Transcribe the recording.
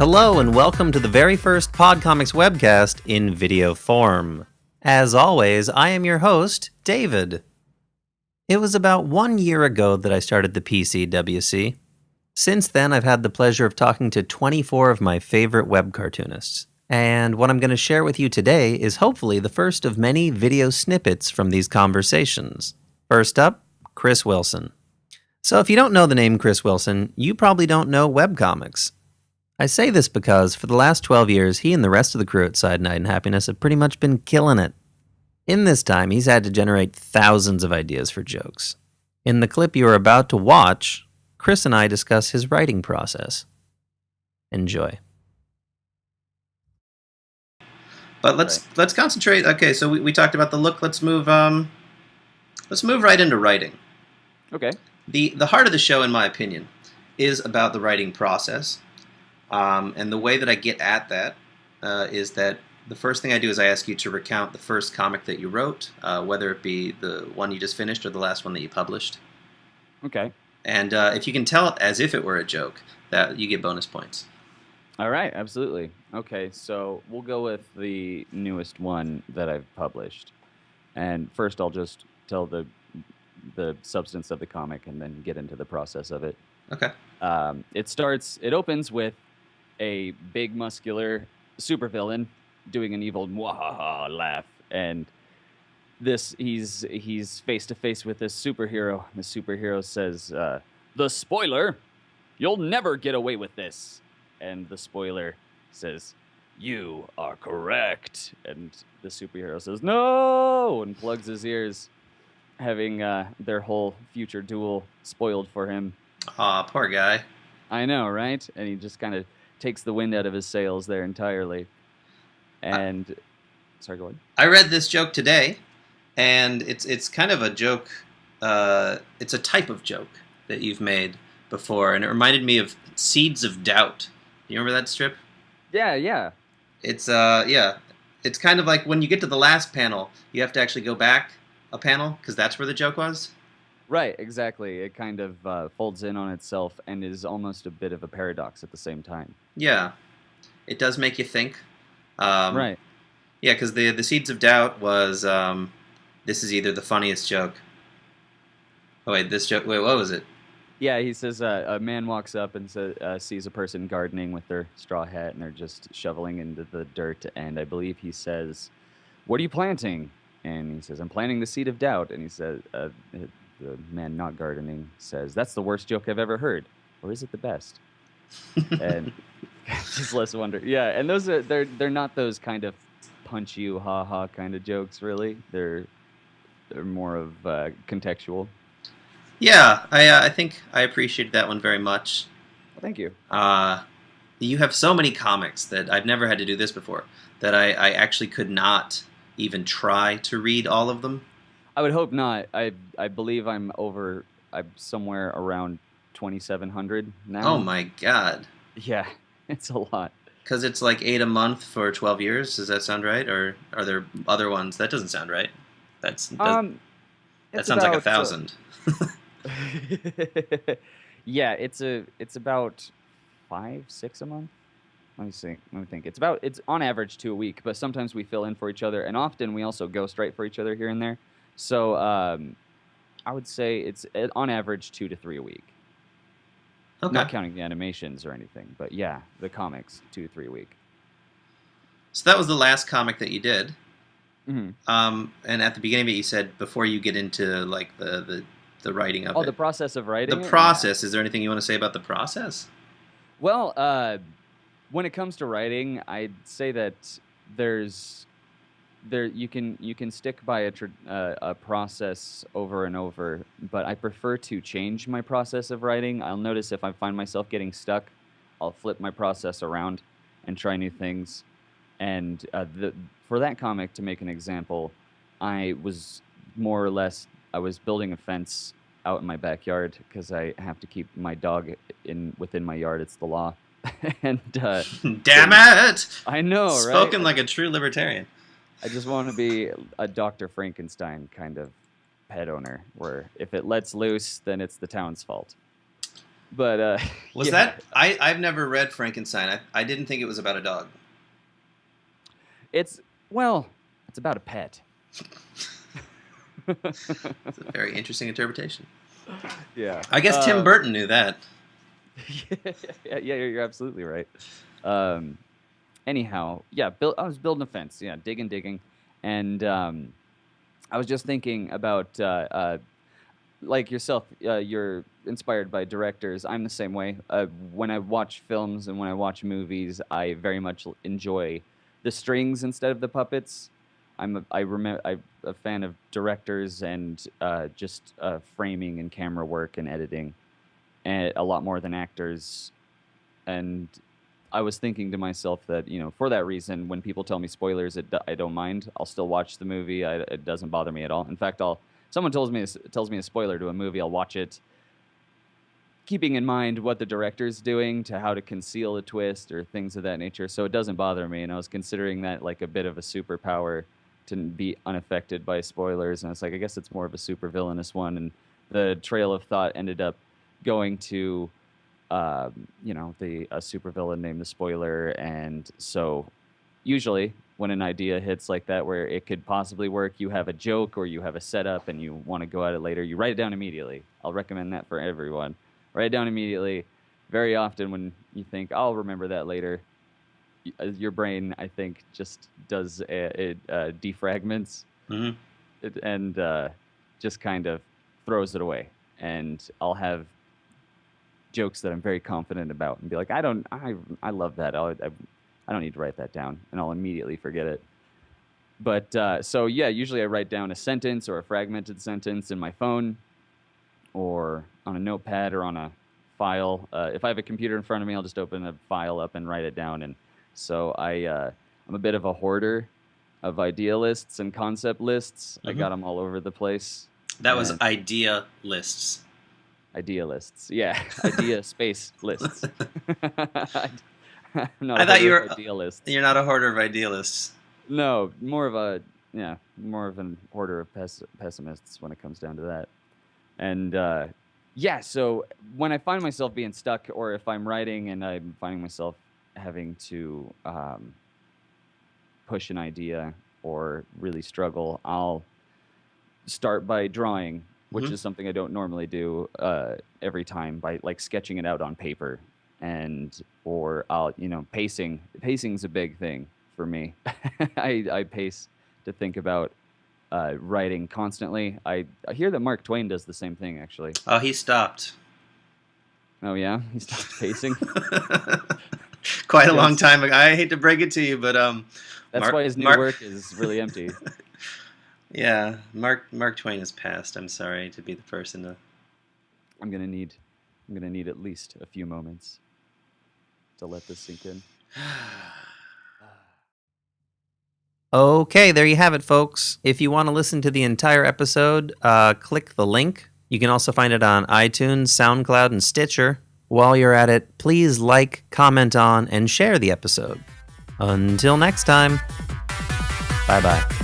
Hello and welcome to the very first PodComics webcast in video form. As always, I am your host, David. It was about 1 year ago that I started the PCWC. Since then, I've had the pleasure of talking to 24 of my favorite web cartoonists. And what I'm going to share with you today is hopefully the first of many video snippets from these conversations. First up, Kris Wilson. So if you don't know the name Kris Wilson, you probably don't know webcomics. I say this because for the last 12 years, he and the rest of the crew at Side Night and Happiness have pretty much been killing it. In this time, he's had to generate thousands of ideas for jokes. In the clip you are about to watch, Kris and I discuss his writing process. Enjoy. But let's concentrate. Okay, so we talked about the look. Let's move right into writing. Okay. The heart of the show, in my opinion, is about the writing process. And the way that I get at that is that the first thing I do is I ask you to recount the first comic that you wrote, whether it be the one you just finished or the last one that you published. Okay. And if you can tell it as if it were a joke, that you get bonus points. All right, absolutely. Okay, so we'll go with the newest one that I've published. And first I'll just tell the substance of the comic and then get into the process of it. Okay. It opens with a big muscular supervillain doing an evil mwahaha laugh, and he's face to face with this superhero. The superhero says, "The spoiler, you'll never get away with this." And the spoiler says, "You are correct." And the superhero says, "No!" and plugs his ears, having their whole future duel spoiled for him. Aw, poor guy. I know, right? And he just kind of takes the wind out of his sails there entirely. And sorry, go ahead. I read this joke today, and it's kind of a joke. It's a type of joke that you've made before, and it reminded me of Seeds of Doubt. Do you remember that strip? Yeah. It's it's kind of like when you get to the last panel, you have to actually go back a panel because that's where the joke was. Right, exactly. It kind of folds in on itself and is almost a bit of a paradox at the same time. Yeah, it does make you think. Right. Yeah, because the Seeds of Doubt was this is either the funniest joke. Oh wait, this joke. Wait, what was it? Yeah, he says a man walks up and sees a person gardening with their straw hat, and they're just shoveling into the dirt. And I believe he says, "What are you planting?" And he says, "I'm planting the seed of doubt." And he says, the man not gardening says, "That's the worst joke I've ever heard, or is it the best?" And just less wonder. Yeah, and those are they're not those kind of punch you ha ha kind of jokes. Really, they're more of contextual. Yeah, I think I appreciated that one very much. Well, thank you. You have so many comics that I've never had to do this before that I actually could not even try to read all of them. I would hope not. I believe I'm somewhere around 2,700 now. Oh my god. Yeah, it's a lot. Because it's like 8 a month for 12 years. Does that sound right? Or are there other ones? That doesn't sound right. That sounds like 1,000. Yeah, it's about 5-6 a month. Let me think. It's on average 2 a week, but sometimes we fill in for each other, and often we also ghostwrite for each other here and there. So I would say it's on average 2 to 3 a week. Okay. Not counting the animations or anything, but yeah, the comics 2 to 3 a week. So that was the last comic that you did. Mm-hmm. And at the beginning of it, you said before you get into like the writing of it. Oh, the process of writing. The process. Yeah. Is there anything you want to say about the process? Well, when it comes to writing, I'd say that you can stick by a process over and over, but I prefer to change my process of writing. I'll notice if I find myself getting stuck, I'll flip my process around and try new things. And for that comic, to make an example, I was building a fence out in my backyard because I have to keep my dog within my yard. It's the law. And damn it! I know, right? Spoken like a true libertarian. I just want to be a Dr. Frankenstein kind of pet owner, where if it lets loose, then it's the town's fault. But Was that I've never read Frankenstein. I didn't think it was about a dog. It's about a pet. It's a very interesting interpretation. Yeah. I guess Tim Burton knew that. yeah, you're absolutely right. Anyhow, yeah, I was building a fence. Yeah, digging, and I was just thinking about like yourself. You're inspired by directors. I'm the same way. When I watch films and when I watch movies, I very much enjoy the strings instead of the puppets. I'm a fan of directors and just framing and camera work and editing, and a lot more than actors. And I was thinking to myself that, for that reason, when people tell me spoilers, I don't mind. I'll still watch the movie. It doesn't bother me at all. In fact, someone tells me a spoiler to a movie, I'll watch it, keeping in mind what the director's doing to how to conceal a twist or things of that nature. So it doesn't bother me. And I was considering that like a bit of a superpower to be unaffected by spoilers. And it's like, I guess it's more of a super villainous one. And the trail of thought ended up going to a supervillain named the Spoiler. And so usually when an idea hits like that where it could possibly work, you have a joke or you have a setup and you want to go at it later, you write it down immediately. I'll recommend that for everyone. Write it down immediately. Very often when you think, I'll remember that later, your brain, I think, just does it defragments and just kind of throws it away. And I'll have jokes that I'm very confident about and be like, I love that. I don't need to write that down, and I'll immediately forget it. But so yeah, usually I write down a sentence or a fragmented sentence in my phone or on a notepad or on a file. If I have a computer in front of me, I'll just open a file up and write it down. And so I'm a bit of a hoarder of idea lists and concept lists. I got them all over the place. That was idea lists. Idea lists, yeah. Idea space lists. I thought you were idealist. You're not a hoarder of idealists. No, more of an hoarder of pessimists when it comes down to that. And so when I find myself being stuck, or if I'm writing and I'm finding myself having to push an idea or really struggle, I'll start by drawing, which is something I don't normally do every time, by like sketching it out on paper. Or I'll, pacing. Pacing's a big thing for me. I pace to think about writing constantly. I hear that Mark Twain does the same thing, actually. Oh, he stopped. Oh, yeah? He stopped pacing? Quite a long time ago. I hate to break it to you, but that's why his new work is really empty. Yeah, Mark Twain has passed. I'm sorry to be the person to. I'm gonna need at least a few moments to let this sink in. Okay, there you have it, folks. If you want to listen to the entire episode, click the link. You can also find it on iTunes, SoundCloud, and Stitcher. While you're at it, please like, comment on, and share the episode. Until next time, bye-bye.